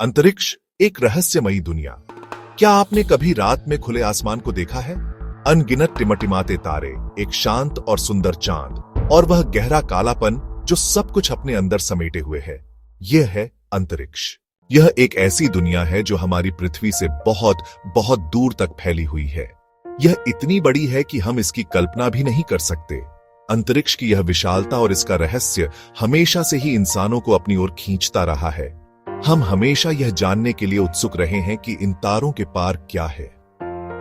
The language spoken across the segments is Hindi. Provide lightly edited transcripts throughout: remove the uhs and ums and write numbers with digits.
अंतरिक्ष एक रहस्यमयी दुनिया। क्या आपने कभी रात में खुले आसमान को देखा है? अनगिनत टिमटिमाते तारे, एक शांत और सुंदर चांद और वह गहरा कालापन जो सब कुछ अपने अंदर समेटे हुए है। यह है अंतरिक्ष। यह एक ऐसी दुनिया है जो हमारी पृथ्वी से बहुत बहुत दूर तक फैली हुई है। यह इतनी बड़ी है कि हम इसकी कल्पना भी नहीं कर सकते। अंतरिक्ष की यह विशालता और इसका रहस्य हमेशा से ही इंसानों को अपनी ओर खींचता रहा है। हम हमेशा यह जानने के लिए उत्सुक रहे हैं कि इन तारों के पार क्या है।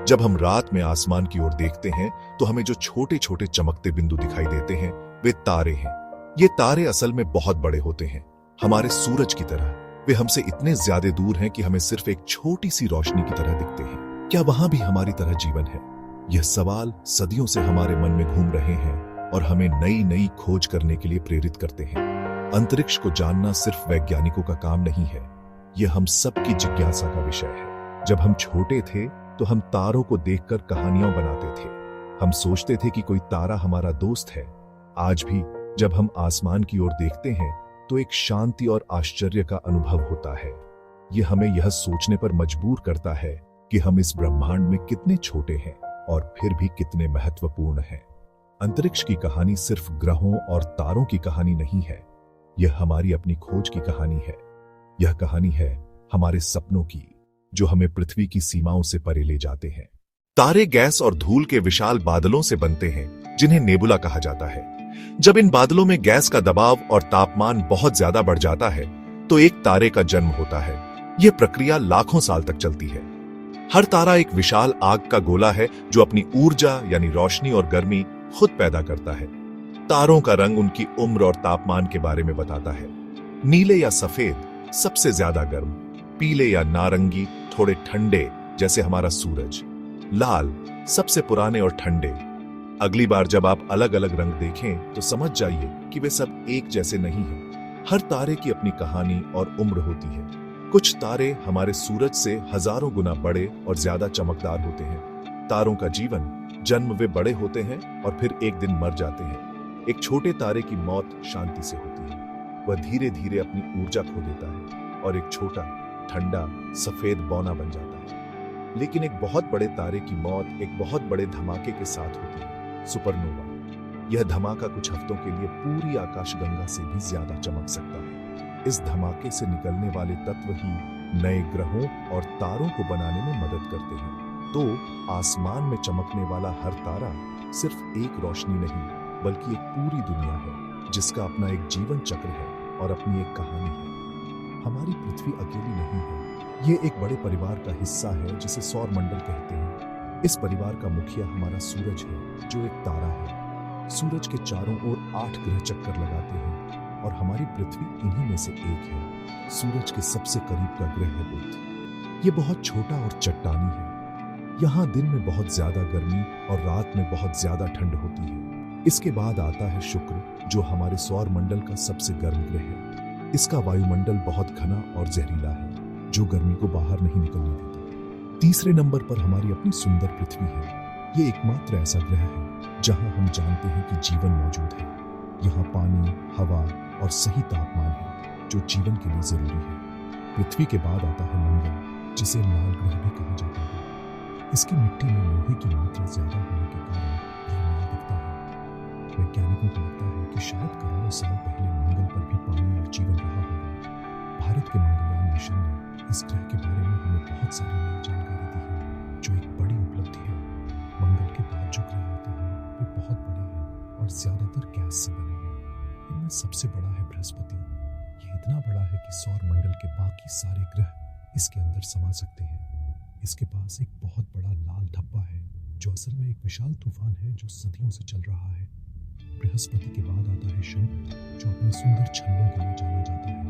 जब हम रात में आसमान की ओर देखते हैं तो हमें जो छोटे छोटे चमकते बिंदु दिखाई देते हैं वे तारे हैं। ये तारे असल में बहुत बड़े होते हैं, हमारे सूरज की तरह। वे हमसे इतने ज्यादा दूर हैं कि हमें सिर्फ एक छोटी सी रोशनी की तरह दिखते हैं। क्या वहां भी हमारी तरह जीवन है? यह सवाल सदियों से हमारे मन में घूम रहे हैं और हमें नई नई खोज करने के लिए प्रेरित करते हैं। अंतरिक्ष को जानना सिर्फ वैज्ञानिकों का काम नहीं है, यह हम सबकी जिज्ञासा का विषय है। जब हम छोटे थे तो हम तारों को देखकर कहानियां बनाते थे। हम सोचते थे कि कोई तारा हमारा दोस्त है। आज भी जब हम आसमान की ओर देखते हैं तो एक शांति और आश्चर्य का अनुभव होता है। यह हमें यह सोचने पर मजबूर करता है कि हम इस ब्रह्मांड में कितने छोटे हैं और फिर भी कितने महत्वपूर्ण हैं। अंतरिक्ष की कहानी सिर्फ ग्रहों और तारों की कहानी नहीं है, यह हमारी अपनी खोज की कहानी है। यह कहानी है हमारे सपनों की, जो हमें पृथ्वी की सीमाओं से परे ले जाते हैं। तारे गैस और धूल के विशाल बादलों से बनते हैं, जिन्हें नेबुला कहा जाता है। जब इन बादलों में गैस का दबाव और तापमान बहुत ज्यादा बढ़ जाता है तो एक तारे का जन्म होता है। यह प्रक्रिया लाखों साल तक चलती है। हर तारा एक विशाल आग का गोला है जो अपनी ऊर्जा यानी रोशनी और गर्मी खुद पैदा करता है। तारों का रंग उनकी उम्र और तापमान के बारे में बताता है। नीले या सफेद सबसे ज्यादा गर्म, पीले या नारंगी थोड़े ठंडे जैसे हमारा सूरज, लाल सबसे पुराने और ठंडे। अगली बार जब आप अलग अलग रंग देखें तो समझ जाइए कि वे सब एक जैसे नहीं हैं। हर तारे की अपनी कहानी और उम्र होती है। कुछ तारे हमारे सूरज से हजारों गुना बड़े और ज्यादा चमकदार होते हैं। तारों का जीवन, जन्म वे बड़े होते हैं और फिर एक दिन मर जाते हैं। एक छोटे तारे की मौत शांति से होती है, वह धीरे धीरे अपनी ऊर्जा खो देता है और एक छोटा ठंडा सफेद बौना बन जाता है। लेकिन एक बहुत बड़े तारे की मौत एक बहुत बड़े धमाके के साथ होती है, सुपरनोवा। यह धमाका कुछ हफ्तों के लिए पूरी आकाशगंगा से भी ज्यादा चमक सकता है। इस धमाके से निकलने वाले तत्व ही नए ग्रहों और तारों को बनाने में मदद करते हैं। तो आसमान में चमकने वाला हर तारा सिर्फ एक रोशनी नहीं बल्कि एक पूरी दुनिया है, जिसका अपना एक जीवन चक्र है और अपनी एक कहानी है। हमारी पृथ्वी अकेली नहीं है, ये एक बड़े परिवार का हिस्सा है जिसे सौर मंडल कहते हैं। इस परिवार का मुखिया हमारा सूरज है, जो एक तारा है। सूरज के चारों ओर 8 ग्रह चक्कर लगाते हैं और हमारी पृथ्वी इन्हीं में से एक है। सूरज के सबसे करीब का ग्रह है बुध। ये बहुत छोटा और चट्टानी है। यहाँ दिन में बहुत ज्यादा गर्मी और रात में बहुत ज्यादा ठंड होती है। इसके बाद आता है शुक्र, जो हमारे सौर मंडल का सबसे गर्म ग्रह है। इसका वायुमंडल बहुत घना और जहरीला है, जो गर्मी को बाहर नहीं निकलने देता। तीसरे नंबर पर हमारी अपनी सुंदर पृथ्वी है। ये एकमात्र ऐसा ग्रह है जहां हम जानते हैं कि जीवन मौजूद है। यहाँ पानी, हवा और सही तापमान है, जो जीवन के लिए जरूरी है। पृथ्वी के बाद आता है मंगल, जिसे लाल ग्रह भी कहा जाता है। इसकी मिट्टी में लोहे की मात्रा ज्यादा होने के कारण यह लाल दिखता है। वैज्ञानिकों को लगता है कि शायद करोड़ों साल पहले मंगल पर भी पानी और जीवन रहा होगा। भारत के मंगलयान मिशन ने इस ग्रह के बारे में हमें बहुत सारी नई जानकारी दी है, जो एक बड़ी उपलब्धि है। मंगल के बाद जो ग्रह आते हैं वे बहुत बड़े हैं और ज्यादातर गैस से बने हैं। इनमें सबसे बड़ा है बृहस्पति। ये इतना बड़ा है कि सौर मंडल के बाकी सारे ग्रह इसके अंदर समा सकते हैं। इसके पास एक बहुत बड़ा लाल धब्बा है, जो असल में एक विशाल तूफान है जो सदियों से चल रहा है। बृहस्पति के बाद आता है शनि, जो अपने सुंदर छल्लों के लिए जाना जाता है।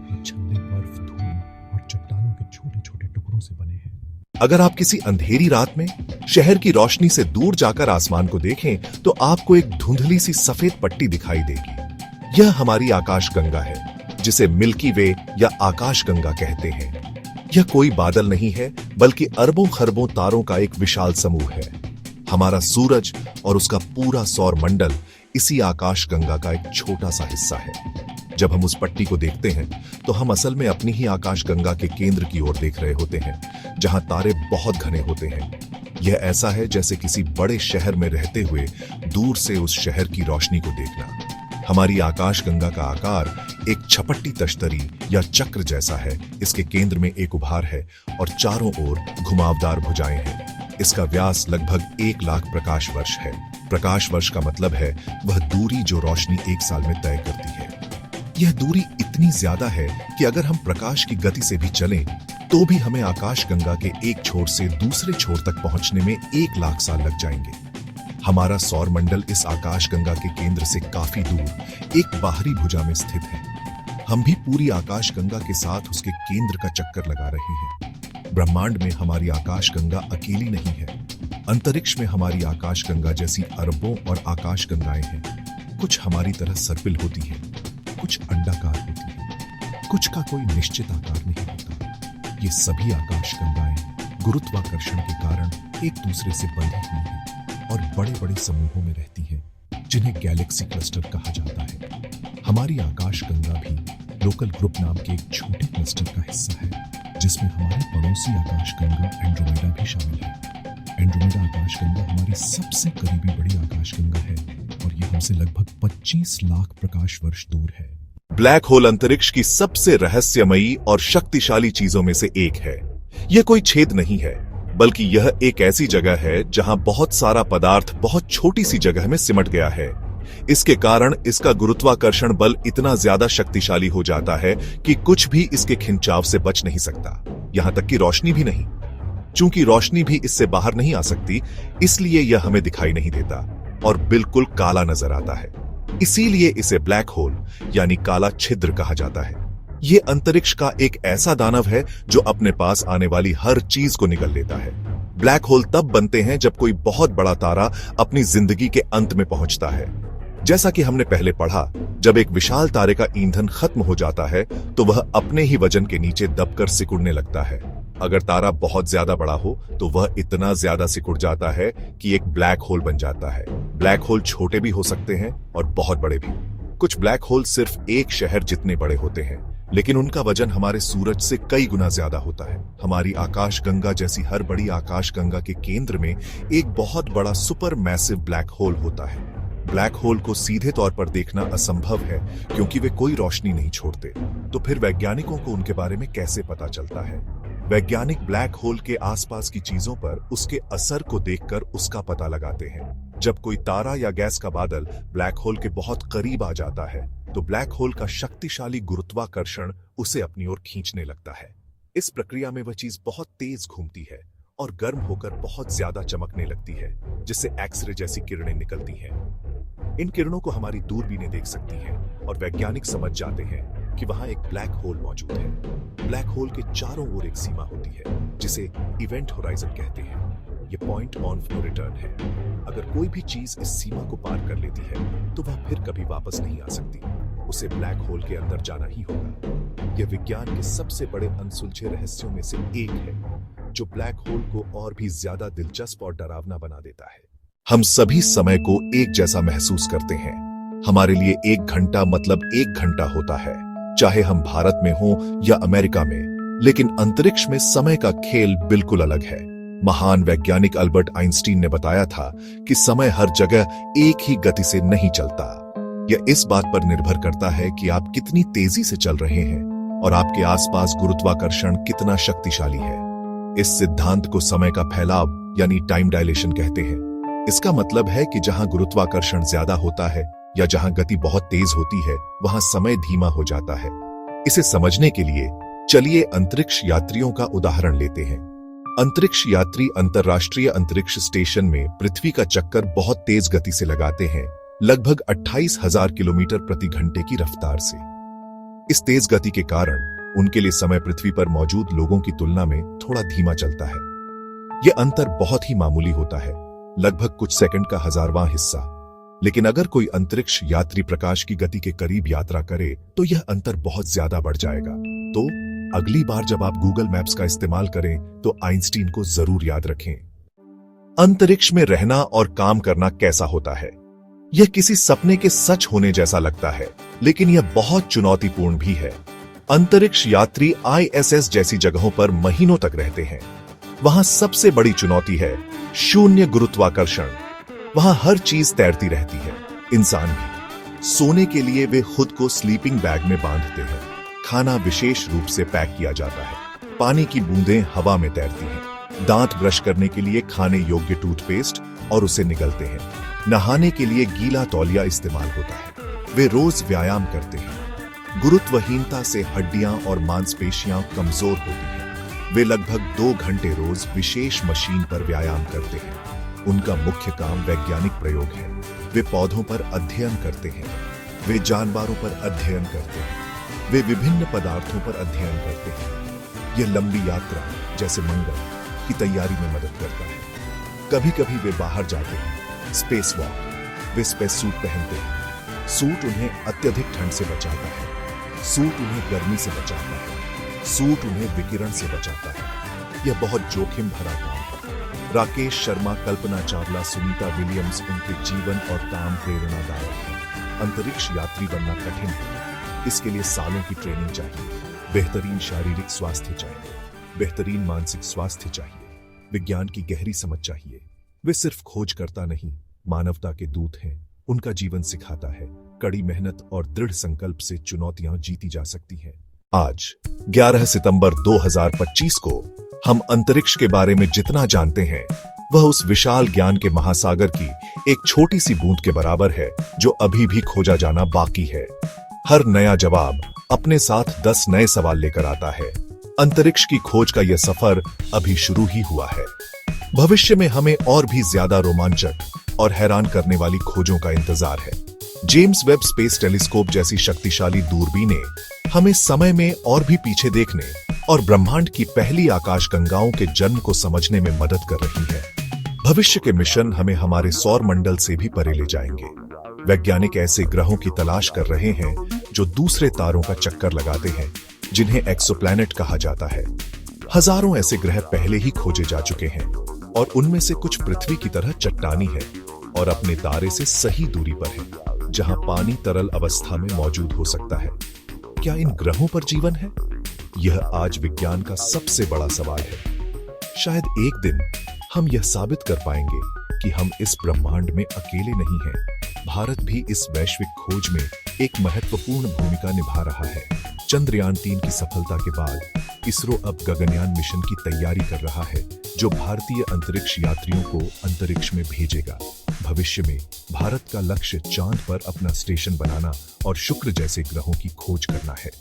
ये छल्ले बर्फ, धूल और चट्टानों के छोटे छोटे टुकड़ों से बने हैं। अगर आप किसी अंधेरी रात में शहर की रोशनी से दूर जाकर आसमान को देखें तो आपको एक धुंधली सी सफेद पट्टी दिखाई देगी। यह हमारी आकाशगंगा है, जिसे मिल्की वे या आकाशगंगा कहते हैं। यह कोई बादल नहीं है बल्कि अरबों खरबों तारों का एक विशाल समूह है। हमारा सूरज और उसका पूरा सौर मंडल इसी आकाशगंगा का एक छोटा सा हिस्सा है। जब हम उस पट्टी को देखते हैं तो हम असल में अपनी ही आकाशगंगा के केंद्र की ओर देख रहे होते हैं, जहां तारे बहुत घने होते हैं। यह ऐसा है जैसे किसी बड़े शहर में रहते हुए दूर से उस शहर की रोशनी को देखना। हमारी आकाशगंगा का आकार एक छपट्टी तश्तरी या चक्र जैसा है। इसके केंद्र में एक उभार है और चारों ओर घुमावदार भुजाएं हैं। इसका व्यास लगभग 1 लाख प्रकाश वर्ष है। प्रकाश वर्ष का मतलब है वह दूरी जो रोशनी 1 साल में तय करती है। यह दूरी इतनी ज्यादा है कि अगर हम प्रकाश की गति से भी चलें तो भी हमें आकाशगंगा के एक छोर से दूसरे छोर तक पहुंचने में 1 लाख साल लग जाएंगे। हमारा सौर मंडल इस आकाशगंगा के केंद्र से काफी दूर एक बाहरी भुजा में स्थित है। हम भी पूरी आकाशगंगा के साथ उसके केंद्र का चक्कर लगा रहे हैं। ब्रह्मांड में हमारी आकाशगंगा अकेली नहीं है। अंतरिक्ष में हमारी आकाशगंगा जैसी अरबों और आकाशगंगाएं हैं। कुछ हमारी तरह सर्पिल होती हैं, कुछ अंडाकार होती हैं, कुछ का कोई निश्चित आकार नहीं होता। ये सभी आकाशगंगाएं गुरुत्वाकर्षण के कारण एक दूसरे से बंधी हुई हैं और बड़े-बड़े समूहों में रहती हैं, जिन्हें गैलेक्सी क्लस्टर कहा जाता है। हमारी आकाशगंगा भी लोकल ग्रुप नाम के एक छोटे क्लस्टर का हिस्सा है, जिसमें हमारी पड़ोसी आकाशगंगा एंड्रोमेडा भी शामिल है। एंड्रोमेडा आकाशगंगा हमारी सबसे करीबी बड़ी आकाशगंगा है और यह हमसे लगभग 25 लाख प्रकाश वर्ष दूर है। ब्लैक होल अंतरिक्ष की सबसे रहस्यमयी और शक्तिशाली चीजों में से एक है। यह कोई छेद नहीं है, बल्कि यह एक ऐसी जगह है जहां बहुत सारा पदार्थ बहुत छोटी सी जगह में सिमट गया है। इसके कारण इसका गुरुत्वाकर्षण बल इतना ज्यादा शक्तिशाली हो जाता है कि कुछ भी इसके खिंचाव से बच नहीं सकता, यहां तक कि रोशनी भी नहीं। चूंकि रोशनी भी इससे बाहर नहीं आ सकती, इसलिए यह हमें दिखाई नहीं देता और बिल्कुल काला नजर आता है। इसीलिए इसे ब्लैक होल यानी काला छिद्र कहा जाता है। यह अंतरिक्ष का एक ऐसा दानव है जो अपने पास आने वाली हर चीज को निगल लेता है। ब्लैक होल तब बनते हैं जब कोई बहुत बड़ा तारा अपनी जिंदगी के अंत में पहुंचता है। जैसा कि हमने पहले पढ़ा, जब एक विशाल तारे का ईंधन खत्म हो जाता है तो वह अपने ही वजन के नीचे दबकर सिकुड़ने लगता है। अगर तारा बहुत ज्यादा बड़ा हो तो वह इतना ज्यादा सिकुड़ जाता है कि एक ब्लैक होल बन जाता है। ब्लैक होल छोटे भी हो सकते हैं और बहुत बड़े भी। कुछ ब्लैक होल सिर्फ एक शहर जितने बड़े होते हैं, लेकिन उनका वजन हमारे सूरज से कई गुना ज्यादा होता है। हमारी आकाशगंगा जैसी हर बड़ी आकाशगंगा के केंद्र में एक बहुत बड़ा सुपर मैसिव ब्लैक होल होता है। ब्लैक होल को सीधे तौर पर देखना असंभव है क्योंकि वे कोई रोशनी नहीं छोड़ते। तो फिर वैज्ञानिकों को उनके बारे में कैसे पता चलता है? वैज्ञानिक ब्लैक होल के आसपास की चीजों पर उसके असर को देखकर उसका पता लगाते हैं। जब कोई तारा या गैस का बादल ब्लैक होल के बहुत करीब आ जाता है तो ब्लैक होल का शक्तिशाली गुरुत्वाकर्षण उसे अपनी ओर खींचने लगता है। इस प्रक्रिया में वह चीज बहुत तेज घूमती है और गर्म होकर बहुत ज्यादा चमकने लगती है, जिससे एक्सरे जैसी किरणें निकलती हैं। इन किरणों को हमारी दूरबीनें देख सकती हैं और वैज्ञानिक समझ जाते हैं कि वहां एक ब्लैक होल मौजूद है। ब्लैक होल के चारों ओर एक सीमा होती है जिसे इवेंट होराइजन कहते हैं। ये पॉइंट ऑफ नो रिटर्न है। अगर कोई भी चीज इस सीमा को पार कर लेती है तो वह फिर कभी वापस नहीं आ सकती। उसे ब्लैक होल के अंदर जाना ही होगा। यह विज्ञान के सबसे बड़े अनसुलझे रहस्यों में से एक है, जो ब्लैक होल को और भी ज्यादा दिलचस्प और डरावना बना देता है। हम सभी समय को एक जैसा महसूस करते हैं। हमारे लिए 1 घंटा मतलब 1 घंटा होता है, चाहे हम भारत में हों या अमेरिका में। लेकिन अंतरिक्ष में समय का खेल बिल्कुल अलग है। महान वैज्ञानिक अल्बर्ट आइंस्टीन ने बताया था कि समय हर जगह एक ही गति से नहीं चलता। यह इस बात पर निर्भर करता है कि आप कितनी तेजी से चल रहे हैं और आपके आसपास गुरुत्वाकर्षण कितना शक्तिशाली है। इस सिद्धांत को समय का फैलाव यानी टाइम डायलेशन कहते हैं। इसका मतलब है कि जहां गुरुत्वाकर्षण ज्यादा होता है या जहां गति बहुत तेज होती है, वहां समय धीमा हो जाता है। इसे समझने के लिए चलिए अंतरिक्ष यात्रियों का उदाहरण लेते हैं। अंतरिक्ष यात्री अंतरराष्ट्रीय अंतरिक्ष स्टेशन में पृथ्वी का चक्कर बहुत तेज गति से लगाते हैं, लगभग 28,000 किलोमीटर प्रति घंटे की रफ्तार से। इस तेज गति के कारण उनके लिए समय पृथ्वी पर मौजूद लोगों की तुलना में थोड़ा धीमा चलता है। यह अंतर बहुत ही मामूली होता है, लगभग कुछ सेकंड का 1000वां हिस्सा। लेकिन अगर कोई अंतरिक्ष यात्री प्रकाश की गति के करीब यात्रा करे तो यह अंतर बहुत ज्यादा बढ़ जाएगा। तो अगली बार जब आप गूगल मैप्स का इस्तेमाल करें तो आइंस्टीन को जरूर याद रखें। अंतरिक्ष में रहना और काम करना कैसा होता है? यह किसी सपने के सच होने जैसा लगता है, लेकिन यह बहुत चुनौतीपूर्ण भी है। अंतरिक्ष यात्री ISS जैसी जगहों पर महीनों तक रहते हैं। वहां सबसे बड़ी चुनौती है शून्य गुरुत्वाकर्षण। वहां हर चीज तैरती रहती है, इंसान भी। सोने के लिए वे खुद को स्लीपिंग बैग में बांधते हैं। खाना विशेष रूप से पैक किया जाता है। पानी की बूंदें हवा में तैरती हैं। दांत ब्रश करने के लिए खाने योग्य टूथपेस्ट और उसे निगलते हैं। नहाने के लिए गीला तौलिया इस्तेमाल होता है। वे रोज व्यायाम करते हैं। गुरुत्वहीनता से हड्डियां और मांसपेशियां कमजोर होती हैं। वे लगभग 2 घंटे रोज विशेष मशीन पर व्यायाम करते हैं। उनका मुख्य काम वैज्ञानिक प्रयोग है। वे पौधों पर अध्ययन करते हैं। वे जानवरों पर अध्ययन करते हैं। वे विभिन्न पदार्थों पर अध्ययन करते हैं। यह लंबी यात्रा, जैसे मंगल, की तैयारी में मदद करता है। कभी कभी वे बाहर जाते हैं, स्पेस वॉक। वे स्पेस सूट पहनते हैं। सूट उन्हें अत्यधिक ठंड से बचाता है। सूट उन्हें गर्मी से बचाता है। सूट उन्हें विकिरण से बचाता है। यह बहुत जोखिम भरा काम है। राकेश शर्मा, कल्पना चावला, सुनीता विलियम्स, उनके जीवन और काम प्रेरणादायक है। अंतरिक्ष यात्री बनना कठिन है। इसके लिए सालों की ट्रेनिंग चाहिए, बेहतरीन शारीरिक स्वास्थ्य चाहिए, बेहतरीन मानसिक स्वास्थ्य चाहिए, विज्ञान की गहरी समझ चाहिए। वे सिर्फ खोजकर्ता नहीं, मानवता के दूत हैं। उनका जीवन सिखाता है कड़ी मेहनत और दृढ़ संकल्प से चुनौतियां जीती जा सकती हैं। आज 11 सितंबर 2025 को हम अंतरिक्ष के बारे में जितना जानते हैं, वह उस विशाल ज्ञान के महासागर की एक छोटी सी बूंद के बराबर है जो अभी भी खोजा जाना बाकी है। हर नया जवाब अपने साथ 10 नए सवाल लेकर आता है। अंतरिक्ष की खोज का यह सफर अभी शुरू ही हुआ है। भविष्य में हमें और भी ज्यादा रोमांचक और हैरान करने वाली खोजों का इंतजार है। जेम्स वेब स्पेस टेलीस्कोप जैसी शक्तिशाली दूरबीनें हमें समय में और भी पीछे देखने और ब्रह्मांड की पहली आकाशगंगाओं के जन्म को समझने में मदद कर रही है। भविष्य के मिशन हमें हमारे सौर मंडल से भी परे ले जाएंगे। वैज्ञानिक ऐसे ग्रहों की तलाश कर रहे हैं जो दूसरे तारों का चक्कर लगाते हैं, जिन्हें एक्सोप्लैनेट कहा जाता है। हजारों ऐसे ग्रह पहले ही खोजे जा चुके हैं और उनमें से कुछ पृथ्वी की तरह चट्टानी है और अपने तारे से सही दूरी पर है, जहां पानी तरल अवस्था में मौजूद हो सकता है। क्या इन ग्रहों पर जीवन है? यह आज विज्ञान का सबसे बड़ा सवाल है। शायद एक दिन हम यह साबित कर पाएंगे कि हम इस ब्रह्मांड में अकेले नहीं हैं। भारत भी इस वैश्विक खोज में एक महत्वपूर्ण भूमिका निभा रहा है। चंद्रयान 3 की सफलता के बाद इसरो अब गगनयान मिशन की तैयारी कर रहा है, जो भारतीय अंतरिक्ष यात्रियों को अंतरिक्ष में भेजेगा। भविष्य में भारत का लक्ष्य चांद पर अपना स्टेशन बनाना और शुक्र जैसे ग्रहों की खोज करना है।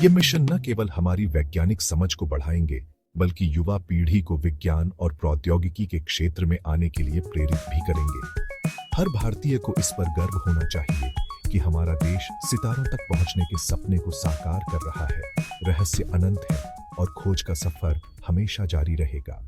ये मिशन न केवल हमारी वैज्ञानिक समझ को बढ़ाएंगे, बल्कि युवा पीढ़ी को विज्ञान और प्रौद्योगिकी के क्षेत्र में आने के लिए प्रेरित भी करेंगे। हर भारतीय को इस पर गर्व होना चाहिए कि हमारा देश सितारों तक पहुंचने के सपने को साकार कर रहा है। रहस्य अनंत है और खोज का सफर हमेशा जारी रहेगा।